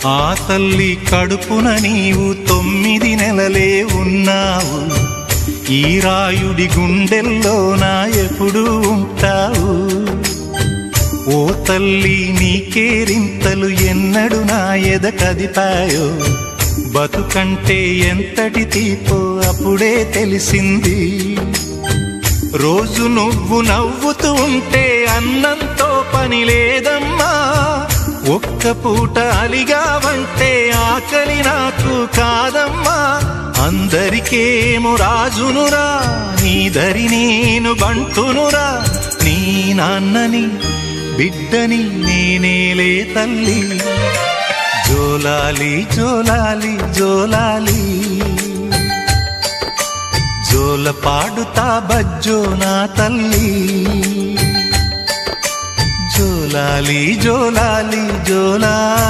ఆ తల్లి కడుపున నీవు 9 నెలలే ఉన్నావు. ఈ రాయుడి గుండెల్లోన ఎప్పుడు ఉంటావు. ఓ తల్లి నీకేరింతలు ఎన్నడు నా ఎద కదిపాయో. బతుకంటే ఎంతటి తీపో అప్పుడే తెలిసింది. రోజు నువ్వు నవ్వుతూ ఉంటే అన్నంతో పని లేదమ్మా. ఒక్క పూట అలిగావంటే ఆకలి నాకు కాదమ్మా. అందరికేమో రాజునురా, నీ దరి నేను బంటునురా. నీ నాన్నని బిడ్డని నేనేలే తల్లి. జోలాలి జోలాలి జోలాలి, జోల పాడుతా బజ్జో నా తల్లి. జోలాలి జోలాలి జోలాలి.